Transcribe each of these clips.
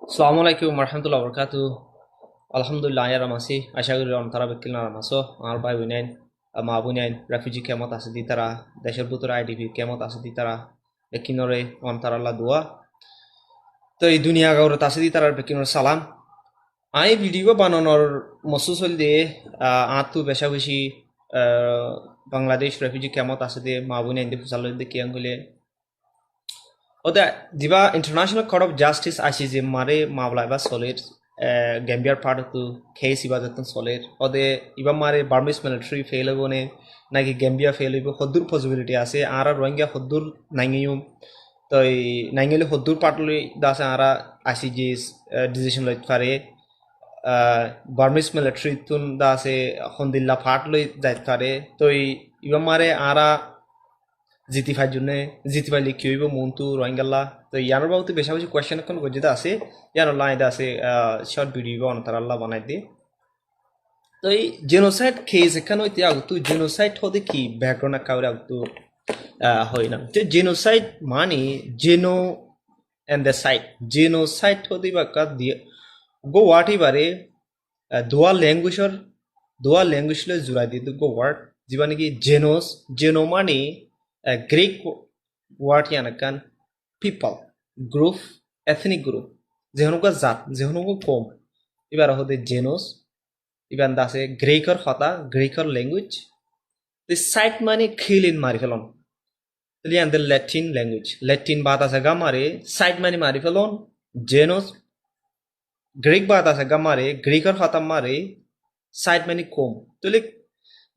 আসসালামু আলাইকুম রহমতুল্লাহ বরকাতু। আলহামদুলিল্লাহ আয়ার মাসি আশা করি তারা বেকিল না মাসো আমার ভাই বোনাইন মা বোনাইন রেফিউজি কেমত আছে দি তারা দেশের ভিতরে আইডিপি কেমত আছে দি তারা বেকিনরে তারা আল্লাহ দোয়া তো এই দুনিয়া গাওরত আছে দি তারা বেকিনর সালাম আই ভিডিও বানানোর মসু চল দিয়ে আঁতু বেশা বেশি বাংলাদেশ রেফিউজি কেমত আছে দিয়ে মা বোনাইন দিয়ে ফুসাল দিয়ে কিয়াং হলে ওদের দিবা international court of justice ICJ মারে মামলা এবার সলের গ্যাম্বিয়ার পার্ট তো কেস ইবা যতন সলের ওদের ইবা মারে বার্মিস মিলিটারি ফেল হইব নে নাকি গ্যাম্বিয়া ফেল হইব হদ্দুর পসিবিলিটি আছে আর রোহিঙ্গা হদ্দুর নাইঙিউম তো এই নাইঙিলে হদ্দুর পার্টলি দাসে আর ICJ ডিসিশন লইতে পারে বার্মিস মিলিটারি তুন দাসে হন্দিল্লা ফাট লই যাইতে পারে তো ইবা মারে আর জিতি ফাইর জন্য জিতি পাইলে কি হইব মনটু রোহিঙ্গাল্লা তো ইয়ানোর বাবুতে বেশা বেশি কোয়েশ্চেন এখন গজিতে আছে ইয়ানোর লাইন আছে শর্ট ভিডিও অনতার আল্লাহ বানাই দিয়ে তো এই জেনোসাইড কেস এখানে হইতে আগতু জেনোসাইড হতে কি ব্যাকগ্রাউন্ড কাউরে আগতু হয় না যে জেনোসাইড মানে জেনো এন্ড দ্য সাইড জেনোসাইড হতে বা কাজ দিয়ে গো ওয়ার্ড এবারে দোয়া ল্যাঙ্গুয়েজ লৈ জোড়াই দিয়ে গো ওয়ার্ড যিবা নাকি জেনোস জেনো মানে গ্রিক ওয়ার্ড ইয়ানাকান পিপল গ্রুপ এথনিক গ্রুপ যেহনুকা জাত যেহনুকা কম এবার হতে জেনোস এবার আছে গ্রিকর হতা গ্রিকর ল্যাঙ্গুয়েজ সাইট মানে খিলিন মারি Felon লিয়ান the Latin language Latin Baat আছে গামারে সাইট মানে মারি ফেলন জেনোস গ্রিক বাত আছে গামারে গ্রিকর হতা মারে সাইট মানে কম তাহলে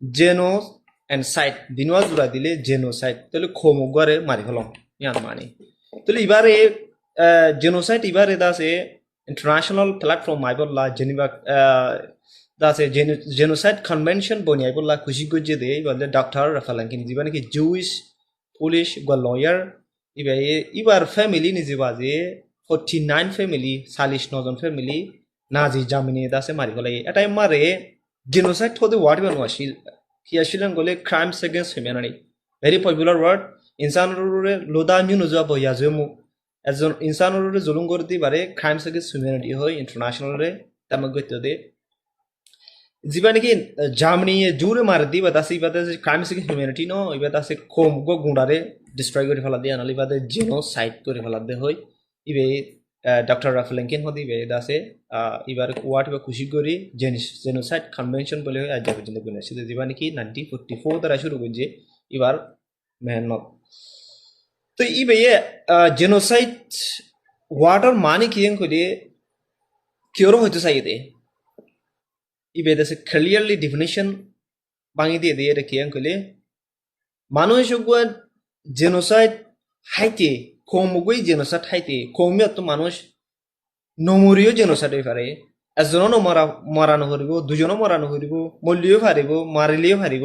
জেনোস এন্ড সাইট দিনওয়া জোড়া দিলে জেনোসাইড তাহলে খোমগরে মারি ফেলম ইয়ান মানে তাহলে এবারে জেনোসাইড এবারে দাসে ইন্টারন্যাশনাল প্ল্যাটফর্ম আইবল্লা জেনিবা দাসে জেনোসাইড কনভেনশন বনি আইবল্লা খুশি গজ্জে দে এবারে ডক্টর রাফালাঙ্কিন যিবা নাকি জুইশ পুলিশ গা লয়ার এবার ফ্যামিলি নিজেবা যে 49 ফ্যামিলি 49 ফ্যামিলি নাজি জামিনে দাসে মারি ফেলাই এটাই মারে জেনোসাইড হতে ওয়ার্ড বানওয়াশিল Hiashilan gole crimes against humanity. Very popular word. ইনসানুরে লোদা মিউ নজুয়া বইয়া জমু একজন ইনসানুরে জুলুম করতে পারে ক্রাইমস এগেন্স্ট হিউম্যানিটি হয় ইন্টারন্যাশনালে তামাগত দে যিবা নাকি জার্মানি জুরে মার দি বাদাসি বাদে ক্রাইমস এগেন্স্ট হিউম্যানিটি নো ইবা দাসে কম গো গুন্ডারে ডিস্ট্রয় করে ফেলা দিয়ে আনালি বাদে জেনোসাইড করে ফেলা দে হয় ইবে ডক্টর রাফেলেঙ্কিন হদি ইবে দাসে এবার ওয়ার্ড বা খুশি করি জেনোসাইড কনভেনশন বলে হয় আজ পর্যন্ত গুণ আছে যিবা নাকি 1944 দ্বারা শুরু করছে এবার মেহনত তো ইবে জেনোসাইড ওয়ার্ডর মানে কি করে কিওর হইতে চাইদে ইবে দাসে ক্লিয়ারলি ডেফিনিশন বাঙি দিয়ে দিয়ে রে কিয়াং কইলে মানুষ গুয়া জেনোসাইড হাইতে কমগুই জেনোসাইড হাইতে কমিয়া তো মানুষ নমরিও জেনোসাইড হয়ে পারে এজনও মরানো হরিব দুজনও মরানো হরিব মল্লিও পারিব মারিলেও পারিব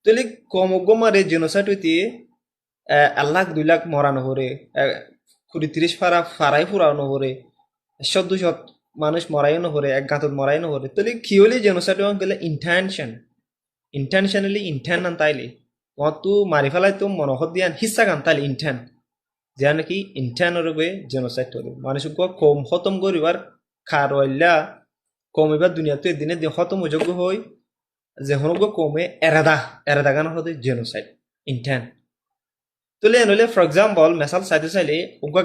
তাহলে কমগ্য মারে জেনোসাইড হইতে 1 লাখ 2 লাখ মরানো হরে 20-30 ফারাই ফুরানো হরে 100-200 মানুষ মরাই নহরে এক গাঁতত মরাই নহরে তাহলে কি হলে জেনোসাইড গেলে ইন্টেনশনালি ইন্টেন আন তাইলে তো মারি ফেলাই তো মনহত দিয়ান হিসা গান তাইলে ইন্টেন যা নাকি ইন্টেনের বে জেনোসাইড হলে মানুষকে কম খতম করিবার খারইলা কম এবার দুনিয়াতে দিনে দিন খতম যোগ্য হই যে হনগো কমে এরাদা গান হতে জেনোসাইড ইন্টেন তুলে নলে ফর এক্সাম্পল মেসাল চাইতে চাইলে উগা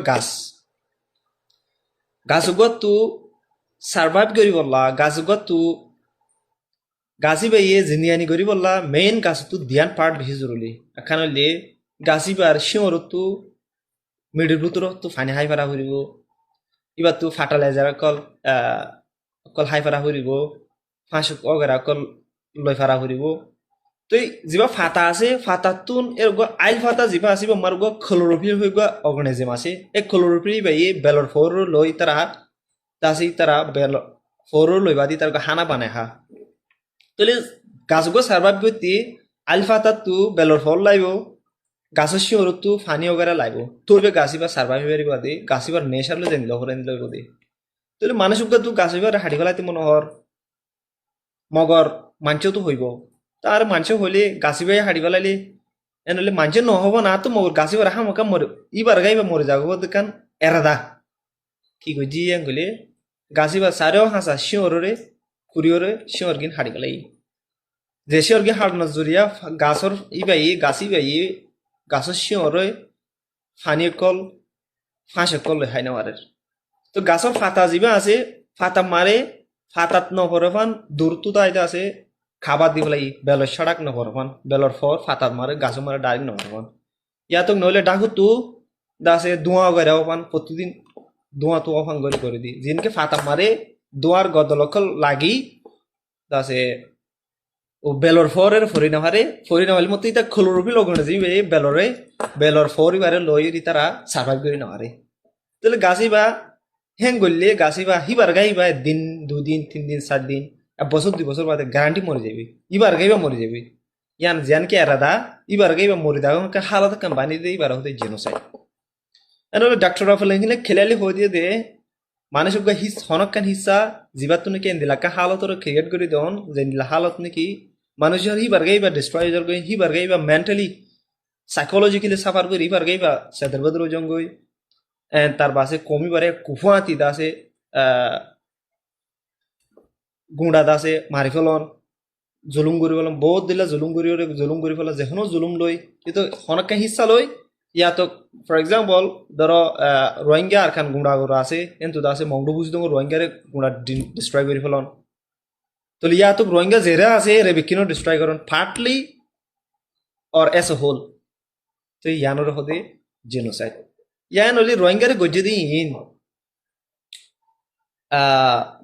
গাছ উগত তু সার্ভাইভ করি বললা গাছ উগত তু গাছি বাইয়ে জিনিয়ানি করি বললা মেইন গাছ তু দিয়ান পার্ট বেশি জরুরি এখন হইলে গাছি বার শিমর তু মিডিল ভিতর তু ফানি হাই ফারা হরিব এবার তু ফার্টিলাইজার অকল হাই ফারা হরিব ফাঁস অগেরা অকল লই ফারা হরিব তো যিবা ফাটা আছে ফাটাতুন এর আইল ফাটা যিবা আছে মার ক্লোরোফিল হই অর্গানিজম আছে এই ক্লোরোফিল বাইয়ে বেলর ফোর লই তারা তাসি তারা বেল ফোর লই বাদি তার হানা বানায় হা তাহলে গাছগো সার্ভাইভ করতে আইল ফাটা তু বেলর ফল লাইব গাছের শিওর তু ফানি ওগারা লাইব তোর গাছিবা সার্ভাইভ হয়ে বাদে গাছিবার নেশার লো জানি লহরে লইব দে তাহলে মানুষ তু গাছিবার হাঁটি ফেলাইতে মনোহর মগর মাঞ্চও তো হইব তার মানুষ হইলে গাছি বাই হাড়ি পেলাইলে এনেলে মানুষ নহব না তো মগর গাছি বারা হামকা মরে ইবার গাইবা মরে যাবো দেখান এরাদা কি কই জি আং গলে গাছিবা সারেও হাসা শিওরে কুরিওরে শিওর গিন হাড়ি গলাই যে sure গিন হাড়না জুরিয়া গাছর ইবাই Gachhi by গাছর শিওরে funny call ফাঁসে কল হাই না মারে তো গাছর ফাতা যিবা আছে ফাতা মারে ফাতাত নহরফান দূরতু দাইতে আছে খাবার দি ফেলাই বেলর সড়াক নহরফান বেলর ফর ফাতাত মারে গাছ মারে ডাইরেক্ট নহরফান ইয়াতক নইলে ডাকু তু দাসে ধোঁয়া করে ওখান প্রতিদিন ধোঁয়া তো ওখান করে দি জিনকে ফাতা মারে দোয়ার গদলকল লাগি দাসে ও বেলর ফরের ফরি না হলে মতো ইতা খলরবি লগনে যাই বেলরে বেলর ফরিবারে লই তারা সার্ভাইভ করে না হারে তাহলে গাছিবা হ্যাং করলে গাছিবা হিবার গাইবা দিন 2 দিন 3 দিন 4 দিন 1 বছর 2 বছর বাদে গ্যারান্টি মরে যাবে ইবার গাইবা মরে যাবে ইয়ান জানকে এরাদা ইবার গাইবা মরে দাও হালাত কোম্পানি দিয়ে ইবার হতে জেনোসাইড এনলে ডাক্তার রাফেল এখানে খেলালি হয়ে দিয়ে দে মানুষ হিস হনকান হিসা জিবাত নাকি এন্দিলাকা হালতর ক্রিয়েট করে দেন যে হালত নাকি মানুষের হিবার গাইবা ডিস্ট্রয় গই হিবার গাইবা মেন্টালি সাইকোলজিক্যালি সাফার করে হিবার গাইবা সেদের বদর জঙ্গই তার বাসে কমিবারে কুফুয়াতি দাসে গুঁড়া দাসে মারি ফেলন জুলুম করি ফেলন বহুত দিলে জুলুম করি ফেলা যেখনো জুলুম লই কিন্তু হনকা হিসা লই ইয়াতো ফর এক্সাম্পল ধরো রোহিঙ্গা আর খান গুঁড়া গুঁড়া আছে কিন্তু দাসে মংডু বুঝি দঙ্গ রোহিঙ্গারে গুঁড়া ডিস্ট্রয় করে ফেলন তো ইয়াতো রোহিঙ্গা জেরা আছে রে বিকিনো ডিস্ট্রয় করন partly or as a whole তো ইয়ানোর হদে জেনোসাইড ইয়ান হলি রোহিঙ্গারে গজ্জে দিন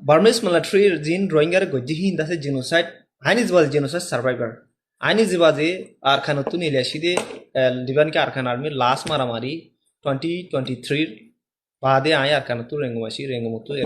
বার্মিজ মিলিটারি জিন রোহিঙ্গারে গজ্জে হিন দাসে জেনোসাইড আইনি জিবাজ জেনোসাইড সার্ভাইভার আইনি জিবাজে আর খান তুন ইলিয়াসিদে লিবান के আরখান আর্মি লাস্ট মারামারি 2023 বাদে আয় আর খান তু রেঙ্গমাসি রেঙ্গমতো